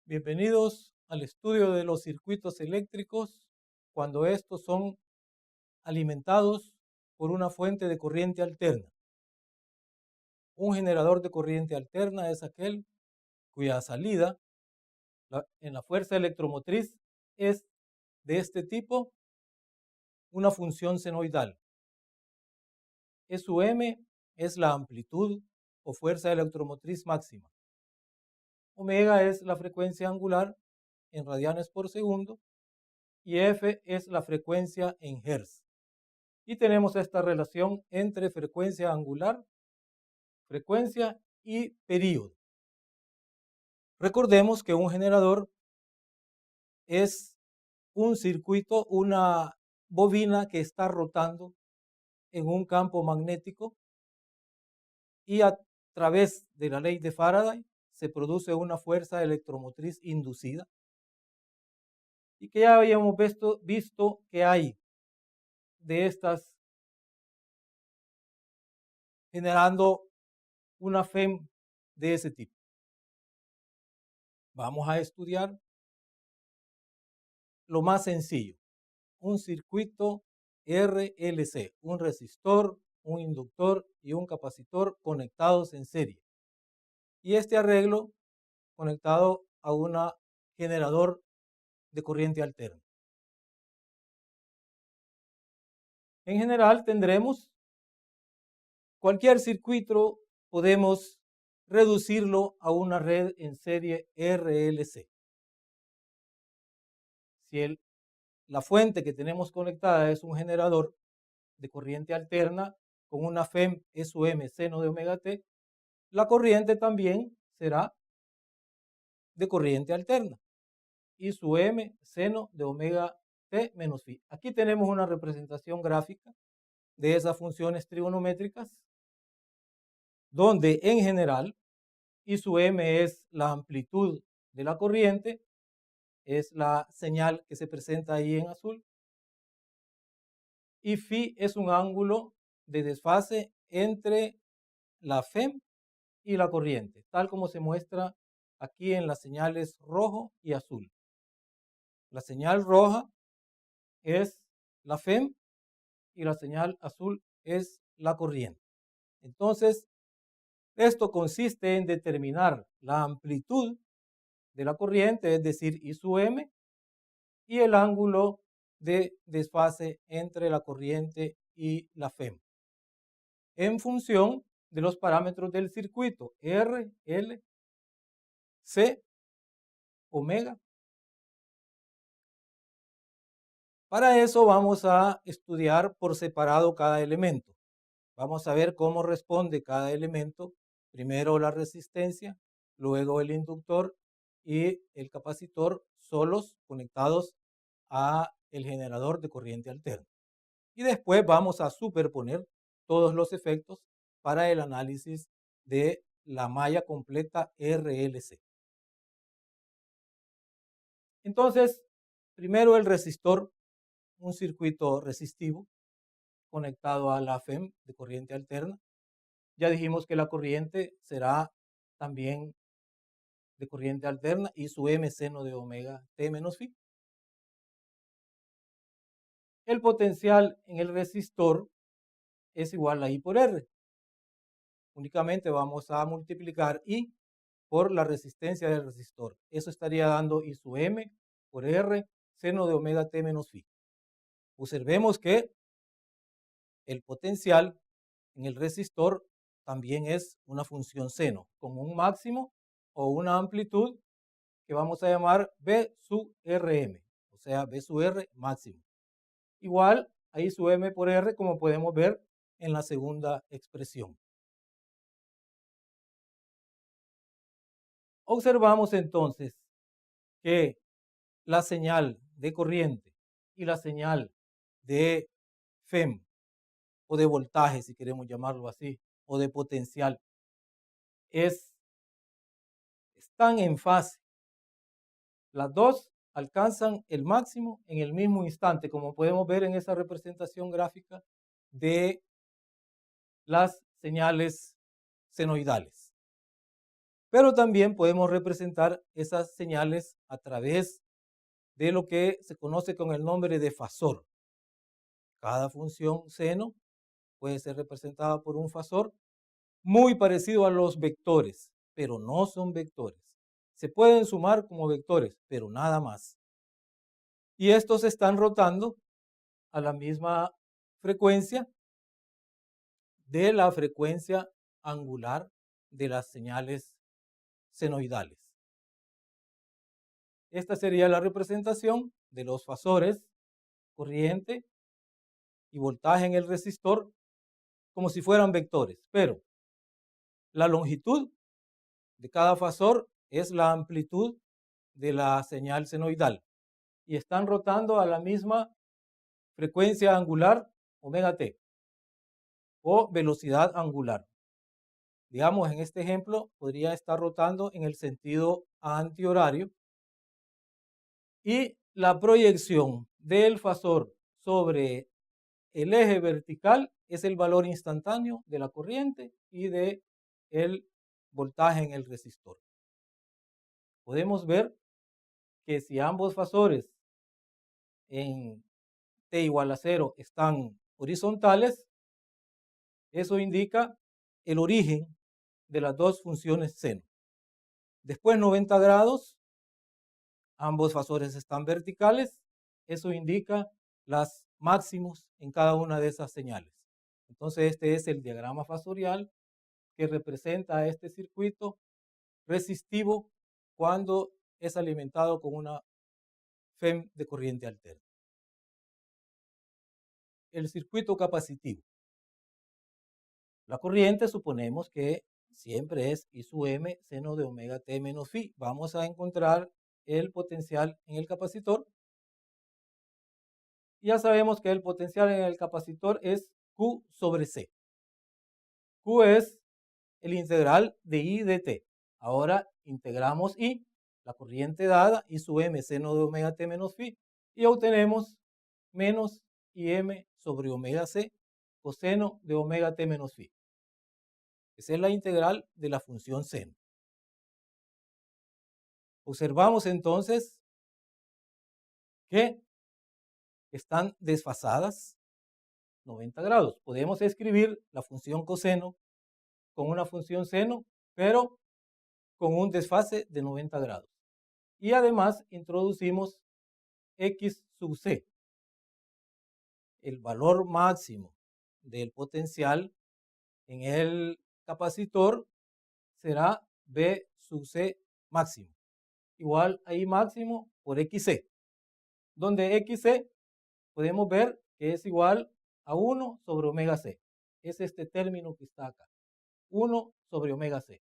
Bienvenidos al estudio de los circuitos eléctricos cuando estos son alimentados por una fuente de corriente alterna. Un generador de corriente alterna es aquel cuya salida en la fuerza electromotriz es de este tipo, una función senoidal. SUM es la amplitud o fuerza electromotriz máxima. Omega es la frecuencia angular en radianes por segundo y F es la frecuencia en hertz. Y tenemos esta relación entre frecuencia angular, frecuencia y período. Recordemos que un generador es un circuito, una bobina que está rotando en un campo magnético y a través de la ley de Faraday se produce una fuerza electromotriz inducida y que ya habíamos visto que hay de estas generando una FEM de ese tipo. Vamos a estudiar lo más sencillo, un circuito RLC, un resistor, un inductor y un capacitor conectados en serie. Y este arreglo conectado a un generador de corriente alterna. En general tendremos cualquier circuito, podemos reducirlo a una red en serie RLC. Si la fuente que tenemos conectada es un generador de corriente alterna con una FEM SUM seno de omega t, la corriente también será de corriente alterna y su M seno de omega t menos phi. Aquí tenemos una representación gráfica de esas funciones trigonométricas donde en general y su M es la amplitud de la corriente, es la señal que se presenta ahí en azul, y phi es un ángulo de desfase entre la FEM y la corriente, tal como se muestra aquí en las señales rojo y azul. La señal roja es la FEM y la señal azul es la corriente. Entonces, esto consiste en determinar la amplitud de la corriente, es decir, I sub M, y el ángulo de desfase entre la corriente y la FEM, en función de los parámetros del circuito R, L, C, omega. Para eso vamos a estudiar por separado cada elemento. Vamos a ver cómo responde cada elemento. Primero la resistencia, luego el inductor y el capacitor solos conectados a el generador de corriente alterna. Y después vamos a superponer todos los efectos para el análisis de la malla completa RLC. Entonces, primero el resistor, un circuito resistivo conectado a la FEM de corriente alterna. Ya dijimos que la corriente será también de corriente alterna y su M seno de omega t menos phi. El potencial en el resistor es igual a I por R. Únicamente vamos a multiplicar I por la resistencia del resistor. Eso estaría dando I sub M por R seno de omega t menos phi. Observemos que el potencial en el resistor también es una función seno, con un máximo o una amplitud que vamos a llamar B sub Rm, o sea, B sub R máximo. Igual a I sub M por R, como podemos ver en la segunda expresión. Observamos entonces que la señal de corriente y la señal de FEM, o de voltaje, si queremos llamarlo así, o de potencial, están en fase. Las dos alcanzan el máximo en el mismo instante, como podemos ver en esa representación gráfica de las señales senoidales. Pero también podemos representar esas señales a través de lo que se conoce con el nombre de fasor. Cada función seno puede ser representada por un fasor muy parecido a los vectores, pero no son vectores. Se pueden sumar como vectores, pero nada más. Y estos están rotando a la misma frecuencia de la frecuencia angular de las señales senoidales. Esta sería la representación de los fasores, corriente y voltaje en el resistor, como si fueran vectores, pero la longitud de cada fasor es la amplitud de la señal senoidal y están rotando a la misma frecuencia angular omega t o velocidad angular. Digamos, en este ejemplo podría estar rotando en el sentido antihorario y la proyección del fasor sobre el eje vertical es el valor instantáneo de la corriente y de el voltaje en el resistor. Podemos ver que si ambos fasores en t igual a 0 están horizontales, eso indica el origen de las dos funciones seno. Después 90 grados, ambos fasores están verticales, eso indica las máximos en cada una de esas señales. Entonces este es el diagrama fasorial que representa este circuito resistivo cuando es alimentado con una FEM de corriente alterna. El circuito capacitivo. La corriente suponemos que siempre es I sub m seno de omega t menos phi. Vamos a encontrar el potencial en el capacitor. Ya sabemos que el potencial en el capacitor es Q sobre C. Q es el integral de I de t. Ahora integramos I, la corriente dada, I sub m seno de omega t menos phi, y obtenemos menos Im sobre omega c coseno de omega t menos phi. Esa es la integral de la función seno. Observamos entonces que están desfasadas 90 grados. Podemos escribir la función coseno con una función seno, pero con un desfase de 90 grados. Y además introducimos x sub c, el valor máximo del potencial en el capacitor será b sub c máximo, igual a I máximo por xc, donde xc podemos ver que es igual a 1 sobre omega c. Es este término que está acá, 1 sobre omega c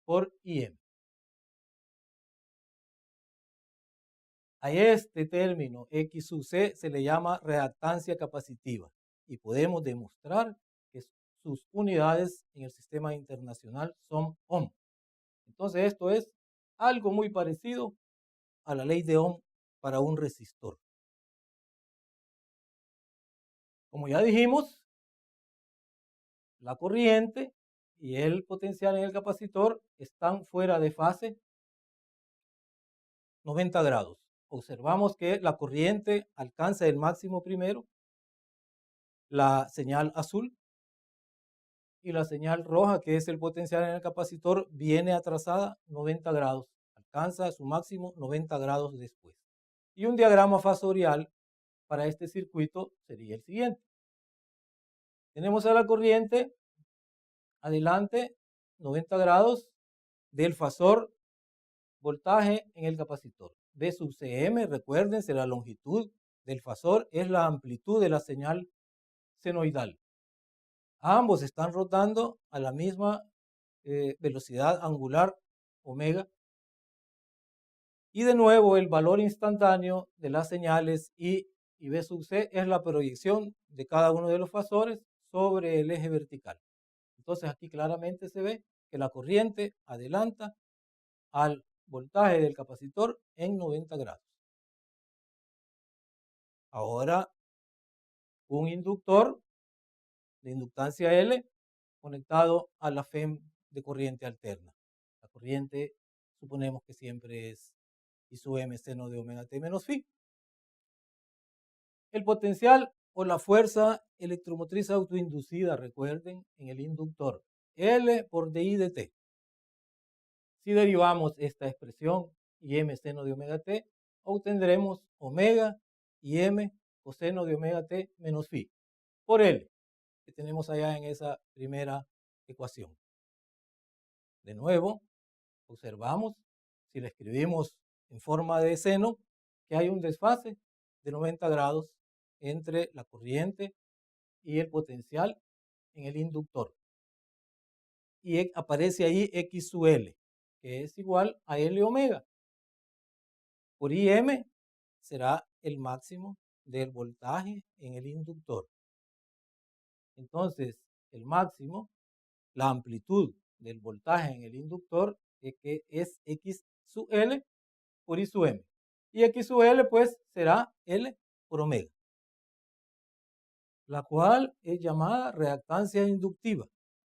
por Im. A este término x sub c se le llama reactancia capacitiva y podemos demostrar que sus unidades en el sistema internacional son ohm. Entonces esto es algo muy parecido a la ley de Ohm para un resistor. Como ya dijimos, la corriente y el potencial en el capacitor están fuera de fase 90 grados. Observamos que la corriente alcanza el máximo primero, la señal azul, y la señal roja, que es el potencial en el capacitor, viene atrasada 90 grados, alcanza su máximo 90 grados después. Y un diagrama fasorial para este circuito sería el siguiente. Tenemos a la corriente adelante 90 grados del fasor voltaje en el capacitor. B sub Cm, recuérdense, la longitud del fasor es la amplitud de la señal senoidal. Ambos están rotando a la misma velocidad angular omega. Y de nuevo el valor instantáneo de las señales I y B sub C es la proyección de cada uno de los fasores sobre el eje vertical. Entonces aquí claramente se ve que la corriente adelanta al voltaje del capacitor en 90 grados. Ahora un inductor de inductancia L conectado a la FEM de corriente alterna. corriente suponemos que siempre es I sub m seno de omega t menos phi. El potencial o la fuerza electromotriz autoinducida, recuerden, en el inductor, L por dI de t. Si derivamos esta expresión y m seno de omega t, obtendremos omega y m coseno de omega t menos phi por L, que tenemos allá en esa primera ecuación. De nuevo, observamos, si la escribimos en forma de seno, que hay un desfase de 90 grados entre la corriente y el potencial en el inductor. Y aparece ahí X sub L, que es igual a L omega. Por IM será el máximo del voltaje en el inductor. Entonces, el máximo, la amplitud del voltaje en el inductor, que es X sub L por I sub M. Y X sub L, pues, será L por omega, la cual es llamada reactancia inductiva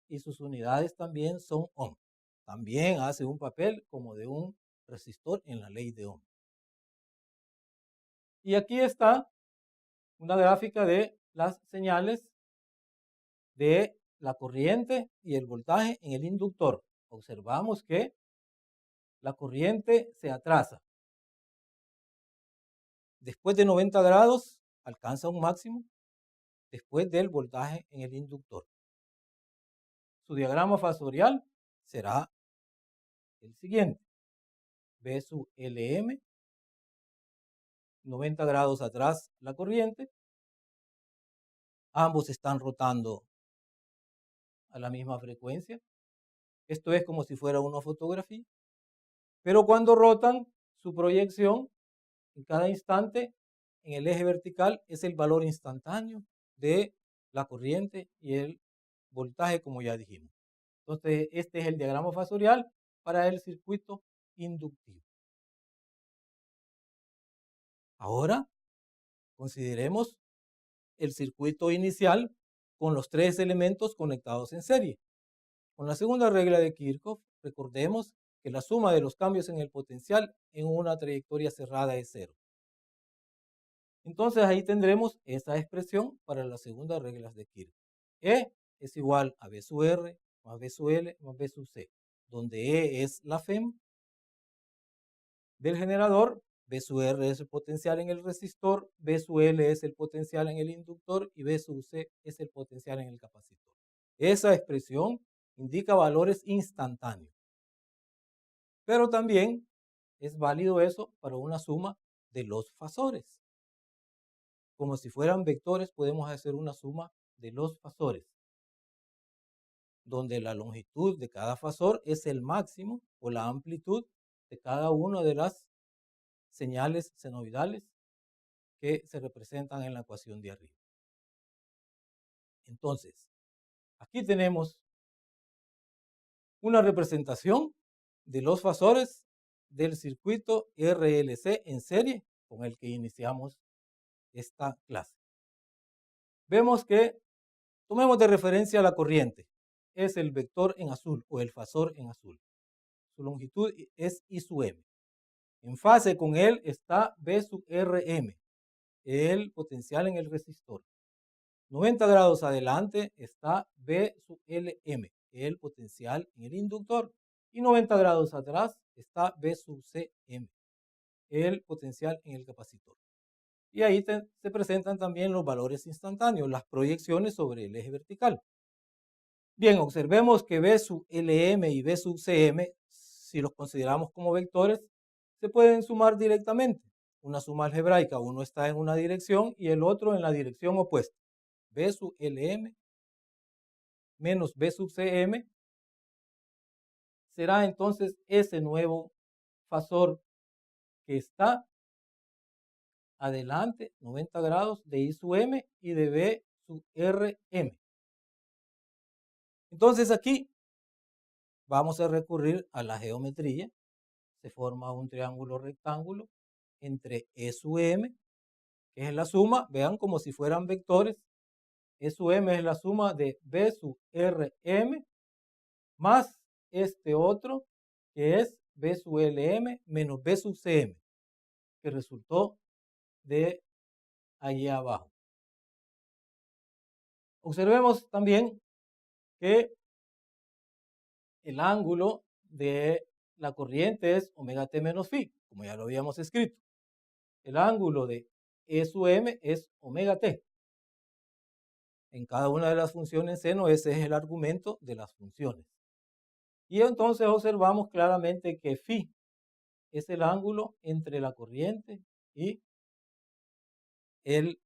y sus unidades también son ohm. También hace un papel como de un resistor en la ley de Ohm. Y aquí está una gráfica de las señales de la corriente y el voltaje en el inductor. Observamos que la corriente se atrasa. Después de 90 grados alcanza un máximo después del voltaje en el inductor. Su diagrama fasorial será el siguiente. V sub Lm, 90 grados atrás la corriente. Ambos están rotando a la misma frecuencia. Esto es como si fuera una fotografía. Pero cuando rotan, su proyección en cada instante en el eje vertical es el valor instantáneo de la corriente y el voltaje, como ya dijimos. Entonces, este es el diagrama fasorial para el circuito inductivo. Ahora, consideremos el circuito inicial con los tres elementos conectados en serie. Con la segunda regla de Kirchhoff, recordemos que la suma de los cambios en el potencial en una trayectoria cerrada es cero. Entonces ahí tendremos esa expresión para las segundas reglas de Kirchhoff. E es igual a B sub R más B sub L más B sub C, donde E es la FEM del generador, B sub R es el potencial en el resistor, B sub L es el potencial en el inductor y B sub C es el potencial en el capacitor. Esa expresión indica valores instantáneos. Pero también es válido eso para una suma de los fasores. Como si fueran vectores, podemos hacer una suma de los fasores, donde la longitud de cada fasor es el máximo o la amplitud de cada una de las señales senoidales que se representan en la ecuación de arriba. Entonces, aquí tenemos una representación de los fasores del circuito RLC en serie con el que iniciamos esta clase. Vemos que tomemos de referencia la corriente. Es el vector en azul o el fasor en azul. Su longitud es I sub M. En fase con él está B sub Rm, el potencial en el resistor. 90 grados adelante está B sub Lm, el potencial en el inductor. Y 90 grados atrás está B sub Cm, el potencial en el capacitor. Y ahí se presentan también los valores instantáneos, las proyecciones sobre el eje vertical. Bien, observemos que B sub Lm y B sub Cm, si los consideramos como vectores, se pueden sumar directamente. Una suma algebraica, uno está en una dirección y el otro en la dirección opuesta. B sub Lm menos B sub Cm será entonces ese nuevo fasor que está adelante 90 grados de I sub M y de B sub Rm. Entonces aquí vamos a recurrir a la geometría. Se forma un triángulo rectángulo entre E sub M, que es la suma, vean como si fueran vectores. E sub M es la suma de B sub Rm más este otro que es B sub LM menos B sub CM, que resultó de allí abajo. Observemos también que el ángulo de la corriente es omega t menos phi, como ya lo habíamos escrito. El ángulo de E sub m es omega t. En cada una de las funciones seno, ese es el argumento de las funciones. Y entonces observamos claramente que phi es el ángulo entre la corriente y el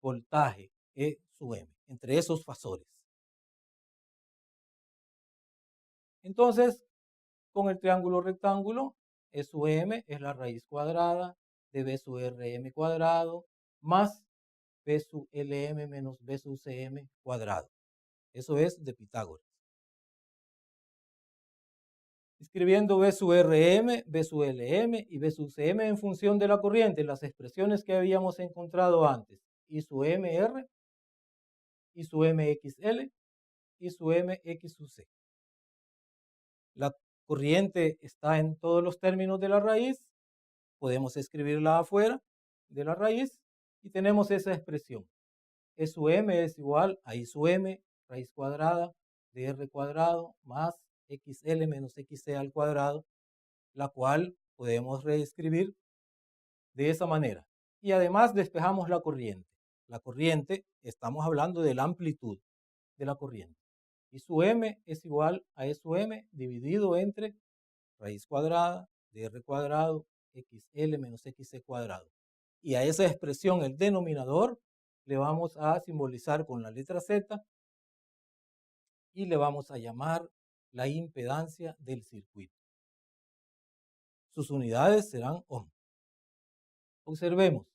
voltaje E sub m, entre esos fasores. Entonces, con el triángulo rectángulo, E sub m es la raíz cuadrada de B sub Rm cuadrado más B sub Lm menos B sub Cm cuadrado. Eso es de Pitágoras. Escribiendo B sub Rm, B sub Lm y B sub Cm en función de la corriente, las expresiones que habíamos encontrado antes, I sub Mr, I sub Mxl, I sub Mx sub C. La corriente está en todos los términos de la raíz, podemos escribirla afuera de la raíz y tenemos esa expresión. E sub m es igual a I sub m raíz cuadrada de r cuadrado más xl menos xc al cuadrado, la cual podemos reescribir de esa manera. Y además despejamos la corriente. La corriente, estamos hablando de la amplitud de la corriente. I sub m es igual a E sub m dividido entre raíz cuadrada de r cuadrado xl menos xc cuadrado. Y a esa expresión, el denominador, le vamos a simbolizar con la letra Z y le vamos a llamar la impedancia del circuito. Sus unidades serán ohm. Observemos,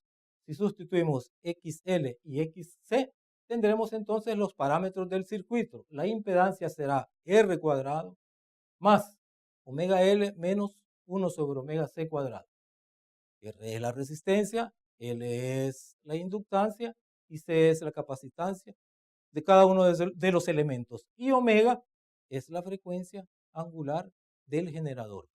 si sustituimos XL y XC, tendremos entonces los parámetros del circuito. La impedancia será R cuadrado más omega L menos 1 sobre omega C cuadrado. R es la resistencia, L es la inductancia y C es la capacitancia de cada uno de los elementos. Y omega es la frecuencia angular del generador.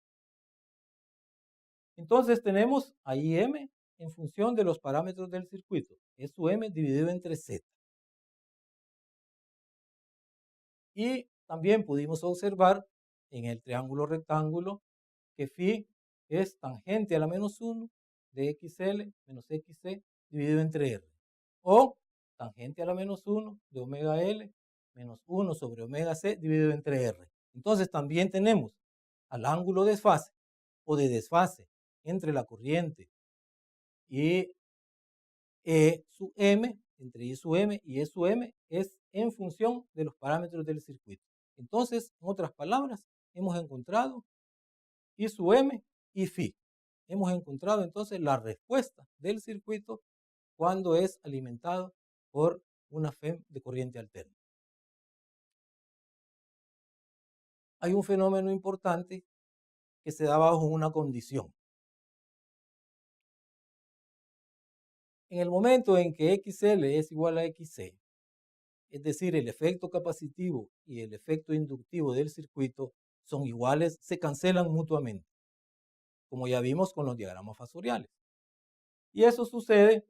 Entonces tenemos a IM en función de los parámetros del circuito. Es su M dividido entre Z. Y también pudimos observar en el triángulo rectángulo que phi es tangente a la menos 1 de XL menos XC dividido entre R. O tangente a la menos 1 de omega L menos 1 sobre omega C dividido entre R. Entonces también tenemos al ángulo de desfase o de desfase entre la corriente y E sub m, entre I sub m y E sub m, es en función de los parámetros del circuito. Entonces, en otras palabras, hemos encontrado I sub m y phi. Hemos encontrado entonces la respuesta del circuito cuando es alimentado por una FEM de corriente alterna. Hay un fenómeno importante que se da bajo una condición. En el momento en que XL es igual a XC, es decir, el efecto capacitivo y el efecto inductivo del circuito son iguales, se cancelan mutuamente, como ya vimos con los diagramas fasoriales. Y eso sucede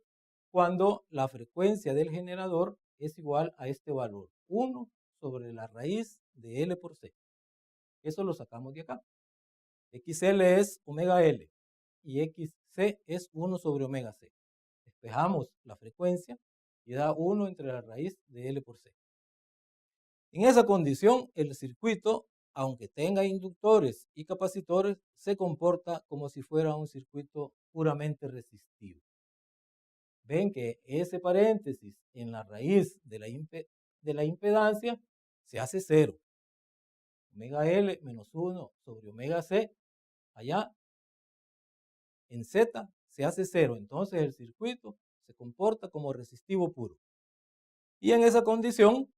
cuando la frecuencia del generador es igual a este valor, 1 sobre la raíz de L por C. Eso lo sacamos de acá. XL es omega L y XC es 1 sobre omega C. Despejamos la frecuencia y da 1 entre la raíz de L por C. En esa condición, el circuito, aunque tenga inductores y capacitores, se comporta como si fuera un circuito puramente resistivo. Ven que ese paréntesis en la raíz de la impedancia se hace 0. Omega L menos 1 sobre omega C, allá en Z se hace 0. Entonces el circuito se comporta como resistivo puro. Y en esa condición,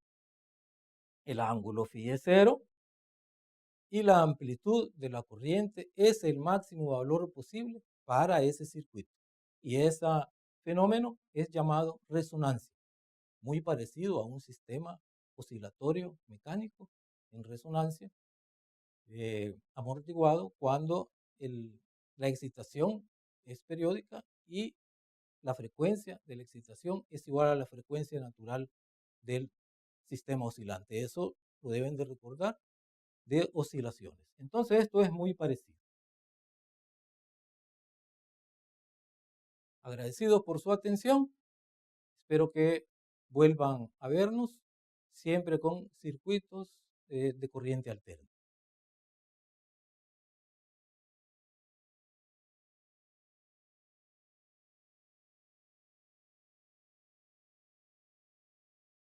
el ángulo phi es 0 y la amplitud de la corriente es el máximo valor posible para ese circuito. Y ese fenómeno es llamado resonancia, muy parecido a un sistema oscilatorio mecánico en resonancia, amortiguado cuando la excitación es periódica y la frecuencia de la excitación es igual a la frecuencia natural del sistema oscilante. Eso lo deben de recordar de oscilaciones. Entonces esto es muy parecido. Agradecidos por su atención. Espero que vuelvan a vernos siempre con circuitos de corriente alterna.